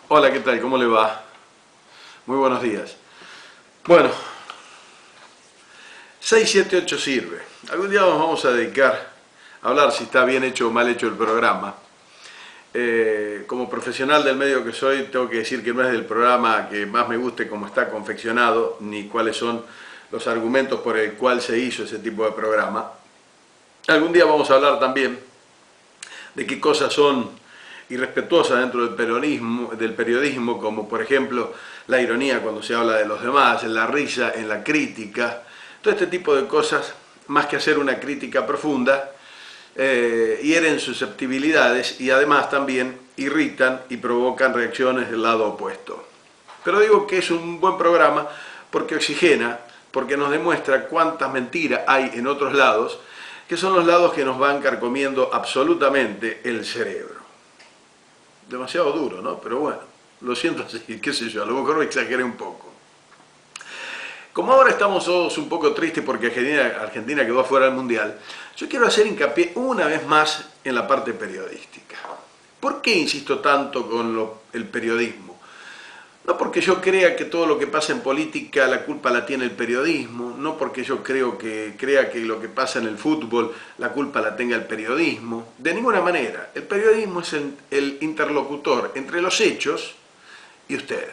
Hola, ¿qué tal? ¿Cómo le va? Muy buenos días. Bueno, 678 sirve. Algún día nos vamos a dedicar a hablar si está bien hecho o mal hecho el programa. Como profesional del medio que soy, tengo que decir que no es del programa que más me guste cómo está confeccionado, ni cuáles son los argumentos por el cual se hizo ese tipo de programa. Algún día vamos a hablar también de qué cosas son irrespetuosas dentro del periodismo, como por ejemplo la ironía cuando se habla de los demás, en la risa, en la crítica, todo este tipo de cosas, más que hacer una crítica profunda, hieren susceptibilidades y además también irritan y provocan reacciones del lado opuesto. Pero digo que es un buen programa porque oxigena, porque nos demuestra cuántas mentiras hay en otros lados, que son los lados que nos van carcomiendo absolutamente el cerebro. Demasiado duro, ¿no? Pero bueno, lo siento así, qué sé yo, a lo mejor me exageré un poco. Como ahora estamos todos un poco tristes porque Argentina quedó fuera del Mundial, yo quiero hacer hincapié una vez más en la parte periodística. ¿Por qué insisto tanto con el periodismo? No porque yo crea que todo lo que pasa en política la culpa la tiene el periodismo, no porque yo crea que lo que pasa en el fútbol la culpa la tenga el periodismo, de ninguna manera. El periodismo es el interlocutor entre los hechos y usted,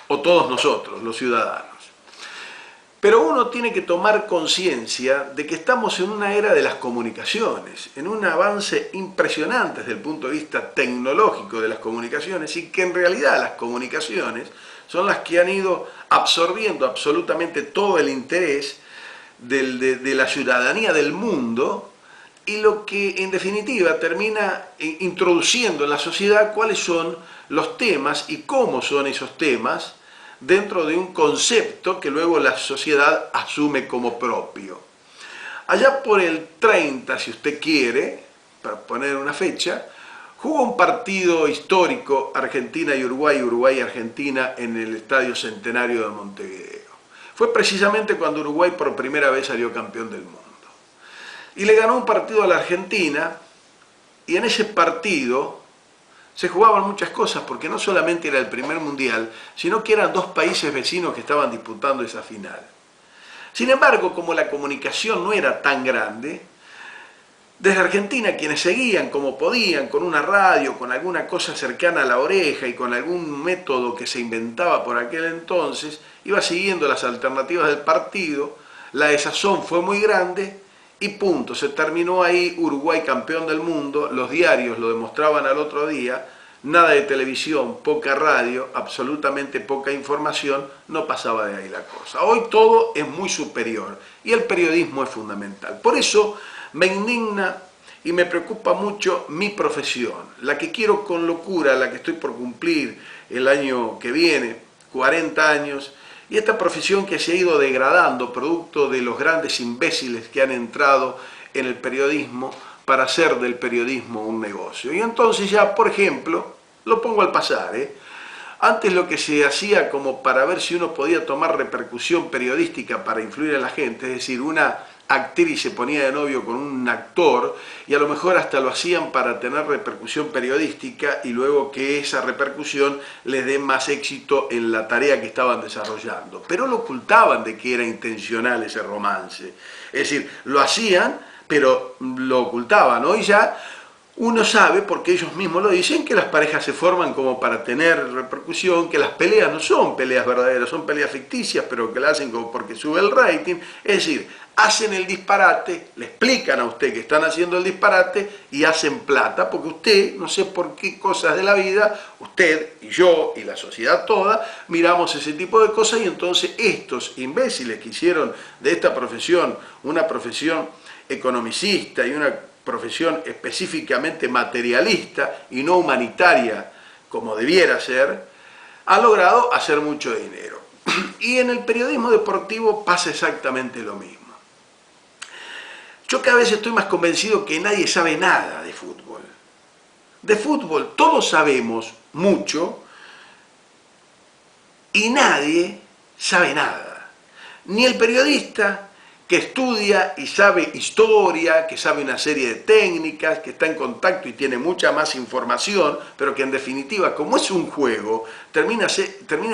o todos nosotros, los ciudadanos. Pero uno tiene que tomar conciencia de que estamos en una era de las comunicaciones, en un avance impresionante desde el punto de vista tecnológico de las comunicaciones y que en realidad las comunicaciones son las que han ido absorbiendo absolutamente todo el interés de la ciudadanía del mundo y lo que en definitiva termina introduciendo en la sociedad cuáles son los temas y cómo son esos temas dentro de un concepto que luego la sociedad asume como propio. Allá por el 30, si usted quiere, para poner una fecha, jugó un partido histórico Argentina y Uruguay, Uruguay y Argentina en el Estadio Centenario de Montevideo. Fue precisamente cuando Uruguay por primera vez salió campeón del mundo. Y le ganó un partido a la Argentina y en ese partido se jugaban muchas cosas porque no solamente era el primer mundial, sino que eran dos países vecinos que estaban disputando esa final. Sin embargo, como la comunicación no era tan grande, desde Argentina quienes seguían como podían, con una radio, con alguna cosa cercana a la oreja y con algún método que se inventaba por aquel entonces, iba siguiendo las alternativas del partido, la desazón fue muy grande y punto, se terminó ahí, Uruguay campeón del mundo, los diarios lo demostraban al otro día, nada de televisión, poca radio, absolutamente poca información, no pasaba de ahí la cosa. Hoy todo es muy superior y el periodismo es fundamental. Por eso me indigna y me preocupa mucho mi profesión, la que quiero con locura, la que estoy por cumplir el año que viene, 40 años, y esta profesión que se ha ido degradando producto de los grandes imbéciles que han entrado en el periodismo para hacer del periodismo un negocio. Y entonces ya, por ejemplo, lo pongo al pasar, antes lo que se hacía como para ver si uno podía tomar repercusión periodística para influir en la gente, es decir, una actriz se ponía de novio con un actor y a lo mejor hasta lo hacían para tener repercusión periodística y luego que esa repercusión les dé más éxito en la tarea que estaban desarrollando. Pero lo ocultaban de que era intencional ese romance. Es decir, lo hacían, pero lo ocultaban. Hoy ya uno sabe, porque ellos mismos lo dicen, que las parejas se forman como para tener repercusión, que las peleas no son peleas verdaderas, son peleas ficticias, pero que las hacen como porque sube el rating. Es decir, hacen el disparate, le explican a usted que están haciendo el disparate y hacen plata, porque usted, no sé por qué cosas de la vida, usted y yo y la sociedad toda, miramos ese tipo de cosas y entonces estos imbéciles que hicieron de esta profesión una profesión economicista y una profesión específicamente materialista y no humanitaria como debiera ser, ha logrado hacer mucho dinero. Y en el periodismo deportivo pasa exactamente lo mismo. Yo cada vez estoy más convencido que nadie sabe nada de fútbol. De fútbol todos sabemos mucho y nadie sabe nada. Ni el periodista, que estudia y sabe historia, que sabe una serie de técnicas, que está en contacto y tiene mucha más información, pero que en definitiva, como es un juego, termina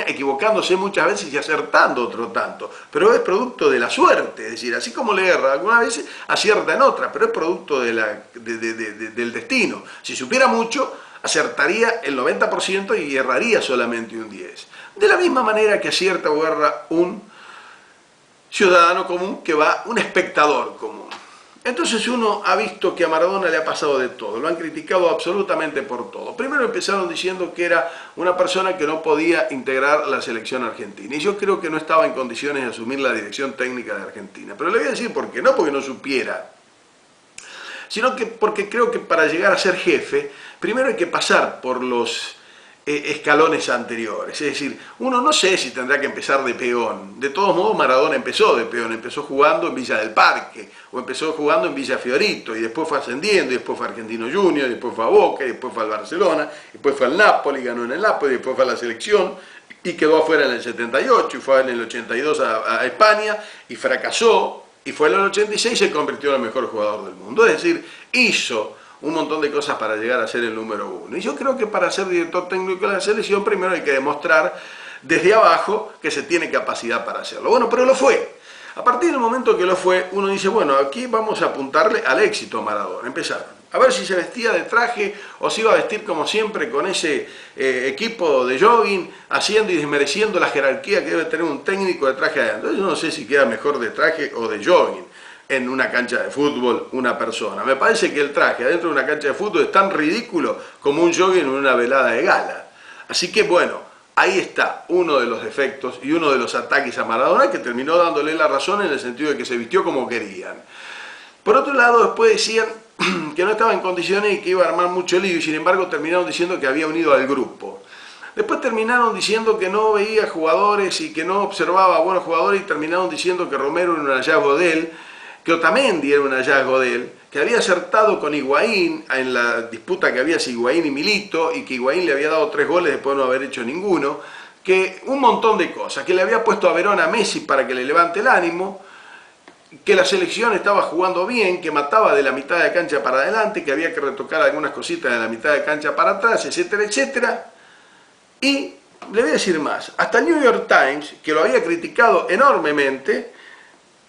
equivocándose muchas veces y acertando otro tanto, pero es producto de la suerte, es decir, así como le erra algunas veces, acierta en otras, pero es producto del destino. Si supiera mucho, acertaría el 90% y erraría solamente un 10%. De la misma manera que acierta o erra un ciudadano común que va, un espectador común. Entonces uno ha visto que a Maradona le ha pasado de todo, lo han criticado absolutamente por todo. Primero empezaron diciendo que era una persona que no podía integrar la selección argentina, y yo creo que no estaba en condiciones de asumir la dirección técnica de Argentina. Pero le voy a decir por qué, no porque no supiera, sino que porque creo que para llegar a ser jefe, primero hay que pasar por los escalones anteriores, es decir, uno no sé si tendrá que empezar de peón. De todos modos, Maradona empezó de peón, empezó jugando en Villa del Parque, o empezó jugando en Villa Fiorito, y después fue ascendiendo, y después fue Argentino Junior, y después fue a Boca, y después fue al Barcelona, y después fue al Napoli, ganó en el Napoli, y después fue a la selección, y quedó afuera en el 78, y fue en el 82 a España, y fracasó, y fue en el 86 y se convirtió en el mejor jugador del mundo. Es decir, hizo un montón de cosas para llegar a ser el número uno. Y yo creo que para ser director técnico de la selección, primero hay que demostrar desde abajo que se tiene capacidad para hacerlo. Bueno, pero lo fue. A partir del momento que lo fue, uno dice, bueno, aquí vamos a apuntarle al éxito a Maradona. Empezaron a ver si se vestía de traje o se iba a vestir como siempre con ese equipo de jogging, haciendo y desmereciendo la jerarquía que debe tener un técnico de traje adentro. Yo no sé si queda mejor de traje o de jogging en una cancha de fútbol una persona. Me parece que el traje adentro de una cancha de fútbol es tan ridículo como un jogging en una velada de gala. Así que bueno, ahí está uno de los defectos y uno de los ataques a Maradona, que terminó dándole la razón en el sentido de que se vistió como querían. Por otro lado, después decían que no estaba en condiciones y que iba a armar mucho lío, y sin embargo terminaron diciendo que había unido al grupo. Después terminaron diciendo que no veía jugadores y que no observaba a buenos jugadores, y terminaron diciendo que Romero era un hallazgo de él, que Otamendi era un hallazgo de él, que había acertado con Higuaín en la disputa que había hacia Higuaín y Milito, y que Higuaín le había dado 3 goles después de no haber hecho ninguno, que un montón de cosas, que le había puesto a Verón a Messi para que le levante el ánimo, que la selección estaba jugando bien, que mataba de la mitad de cancha para adelante, que había que retocar algunas cositas de la mitad de cancha para atrás, etcétera, etcétera. Y le voy a decir más, hasta el New York Times, que lo había criticado enormemente,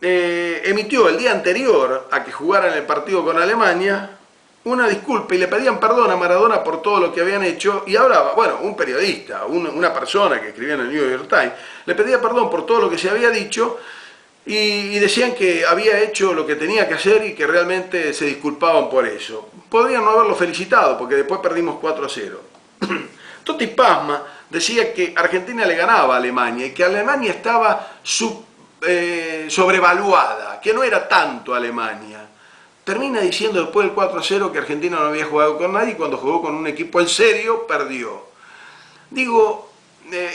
emitió el día anterior a que jugaran el partido con Alemania una disculpa y le pedían perdón a Maradona por todo lo que habían hecho, y hablaba, bueno, un periodista, una persona que escribía en el New York Times, le pedía perdón por todo lo que se había dicho, y decían que había hecho lo que tenía que hacer y que realmente se disculpaban por eso. Podrían no haberlo felicitado porque después perdimos 4-0. Totti Pasma decía que Argentina le ganaba a Alemania y que Alemania estaba sobrevaluada, que no era tanto Alemania. Termina diciendo después del 4-0 que Argentina no había jugado con nadie, y cuando jugó con un equipo en serio, perdió. Digo,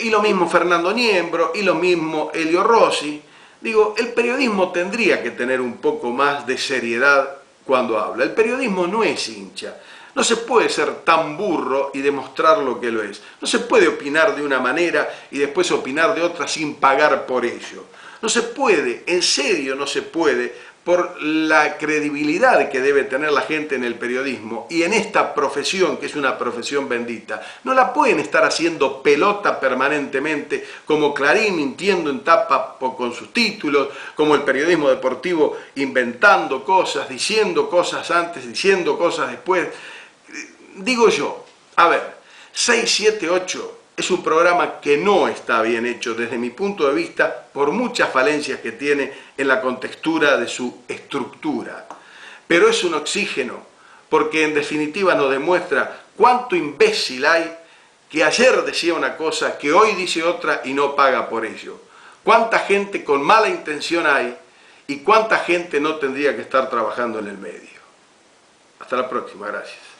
y lo mismo Fernando Niembro, y lo mismo Elio Rossi. Digo, el periodismo tendría que tener un poco más de seriedad cuando habla. El periodismo no es hincha. No se puede ser tan burro y demostrar lo que lo es. No se puede opinar de una manera y después opinar de otra sin pagar por ello. No se puede, en serio no se puede, por la credibilidad que debe tener la gente en el periodismo y en esta profesión, que es una profesión bendita. No la pueden estar haciendo pelota permanentemente, como Clarín mintiendo en tapa con sus títulos, como el periodismo deportivo inventando cosas, diciendo cosas antes, diciendo cosas después. Digo yo, a ver, 678 es un programa que no está bien hecho desde mi punto de vista por muchas falencias que tiene en la contextura de su estructura. Pero es un oxígeno porque en definitiva nos demuestra cuánto imbécil hay que ayer decía una cosa, que hoy dice otra y no paga por ello. Cuánta gente con mala intención hay y cuánta gente no tendría que estar trabajando en el medio. Hasta la próxima, gracias.